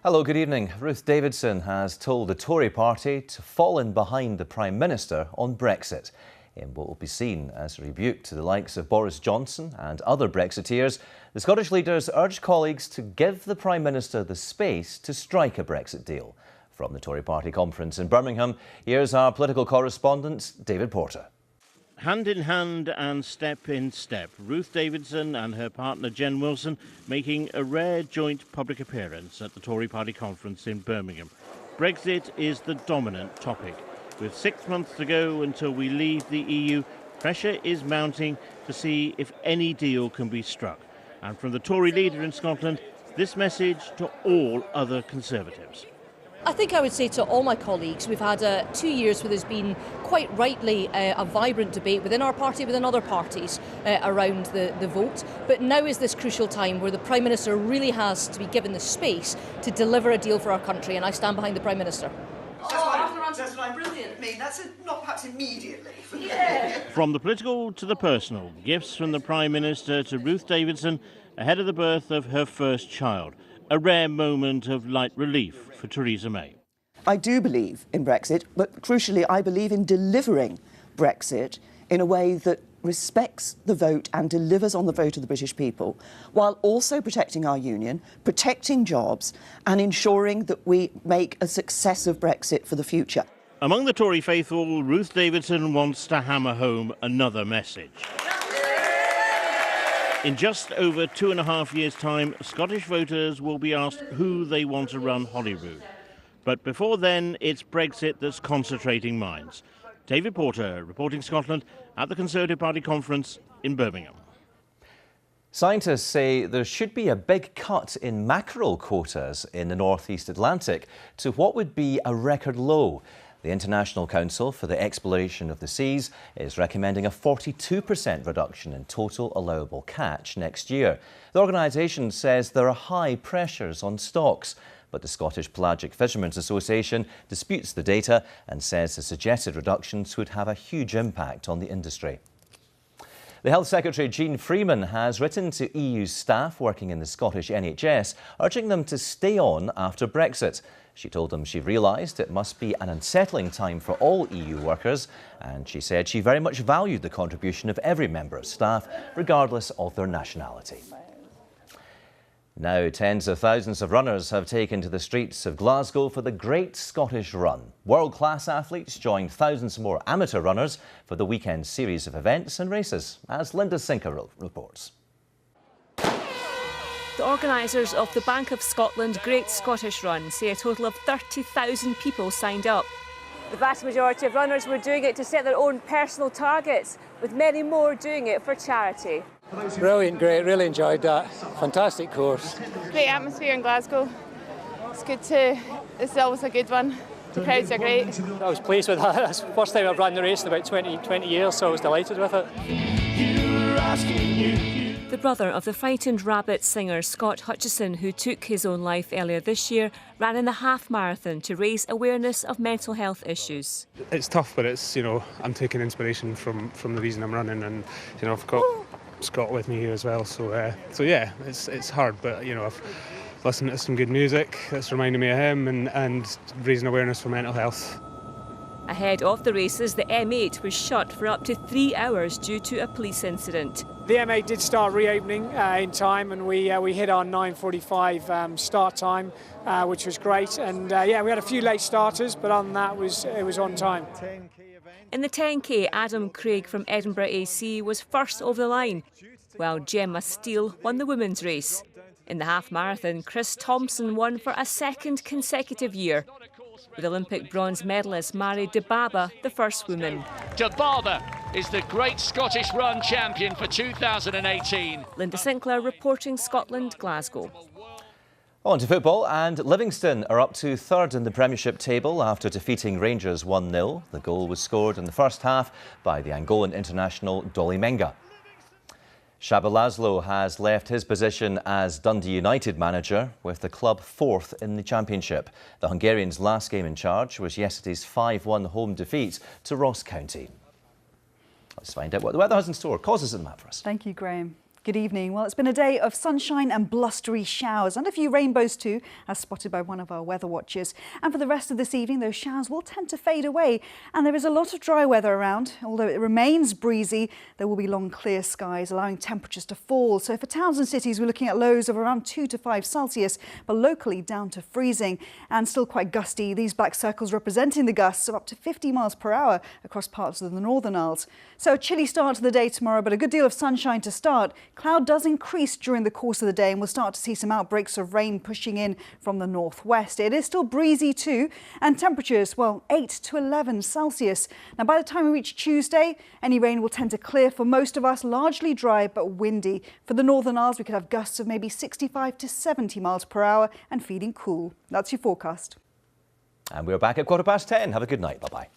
Hello, good evening. Ruth Davidson has told the Tory party to fall in behind the Prime Minister on Brexit, in what will be seen as a rebuke to the likes of Boris Johnson and other Brexiteers. The Scottish leaders urged colleagues to give the Prime Minister the space to strike a Brexit deal. From the Tory party conference in Birmingham, here's our political correspondent, David Porter. Hand in hand and step in step, Ruth Davidson and her partner Jen Wilson making a rare joint public appearance at the Tory party conference in Birmingham. Brexit is the dominant topic. With 6 months to go until we leave the EU, pressure is mounting to see if any deal can be struck. And from the Tory leader in Scotland, this message to all other Conservatives. I think I would say to all my colleagues, we've had 2 years where there's been quite rightly a vibrant debate within our party, within other parties around the vote. But now is this crucial time where the Prime Minister really has to be given the space to deliver a deal for our country, and I stand behind the Prime Minister. That's brilliant. I mean, that's not perhaps immediately. Yeah. From the political to the personal, gifts from the Prime Minister to Ruth Davidson ahead of the birth of her first child. A rare moment of light relief for Theresa May. I do believe in Brexit, but crucially I believe in delivering Brexit in a way that respects the vote and delivers on the vote of the British people, while also protecting our union, protecting jobs and ensuring that we make a success of Brexit for the future. Among the Tory faithful, Ruth Davidson wants to hammer home another message. In just over 2.5 years' time, Scottish voters will be asked who they want to run Holyrood. But before then, it's Brexit that's concentrating minds. David Porter, reporting Scotland at the Conservative Party conference in Birmingham. Scientists say there should be a big cut in mackerel quotas in the North East Atlantic to what would be a record low. The International Council for the Exploration of the Seas is recommending a 42% reduction in total allowable catch next year. The organisation says there are high pressures on stocks, but the Scottish Pelagic Fishermen's Association disputes the data and says the suggested reductions would have a huge impact on the industry. The Health Secretary Jeane Freeman has written to EU staff working in the Scottish NHS, urging them to stay on after Brexit. She told them she realised it must be an unsettling time for all EU workers, and she said she very much valued the contribution of every member of staff, regardless of their nationality. Now, tens of thousands of runners have taken to the streets of Glasgow for the Great Scottish Run. World-class athletes joined thousands more amateur runners for the weekend series of events and races, as Linda Sinker reports. The organisers of the Bank of Scotland Great Scottish Run say a total of 30,000 people signed up. The vast majority of runners were doing it to set their own personal targets, with many more doing it for charity. Brilliant, great, really enjoyed that. Fantastic course. Great atmosphere in Glasgow. It's always a good one. The crowds are great. I was pleased with that. That's the first time I've run the race in about 20 years, so I was delighted with it. The brother of the frightened rabbit singer Scott Hutchison, who took his own life earlier this year, ran in the half marathon to raise awareness of mental health issues. It's tough, but it's, I'm taking inspiration from the reason I'm running, and, I've got Scott with me here as well. So yeah, it's hard, but, I've listened to some good music that's reminding me of him and raising awareness for mental health. Ahead of the races, the M8 was shut for up to 3 hours due to a police incident. The M8 did start reopening in time, and we hit our 9:45 start time, which was great. And yeah, we had a few late starters, but other than that, it was on time. In the 10K, Adam Craig from Edinburgh AC was first over the line, while Gemma Steele won the women's race. In the half marathon, Chris Thompson won for a second consecutive year, with Olympic bronze medalist Mari Dibaba the first woman. Dibaba is the Great Scottish Run champion for 2018. Linda Sinclair reporting Scotland, Glasgow. On to football, and Livingston are up to third in the Premiership table after defeating Rangers 1-0. The goal was scored in the first half by the Angolan international Dolly Menga. Shaba Laszlo has left his position as Dundee United manager, with the club fourth in the Championship. The Hungarian's last game in charge was yesterday's 5-1 home defeat to Ross County. Let's find out what the weather has in store. Causes in the map for us. Thank you, Graham. Good evening. Well, it's been a day of sunshine and blustery showers and a few rainbows too, as spotted by one of our weather watchers. And for the rest of this evening, those showers will tend to fade away. And there is a lot of dry weather around. Although it remains breezy, there will be long clear skies, allowing temperatures to fall. So for towns and cities, we're looking at lows of around 2 to 5 Celsius, but locally down to freezing and still quite gusty. These black circles representing the gusts of up to 50 miles per hour across parts of the Northern Isles. So a chilly start to the day tomorrow, but a good deal of sunshine to start. Cloud does increase during the course of the day and we'll start to see some outbreaks of rain pushing in from the northwest. It is still breezy too, and temperatures, well, 8 to 11 Celsius. Now, by the time we reach Tuesday, any rain will tend to clear for most of us, largely dry but windy. For the Northern Isles, we could have gusts of maybe 65 to 70 miles per hour and feeling cool. That's your forecast. And we're back at 10:15. Have a good night. Bye-bye.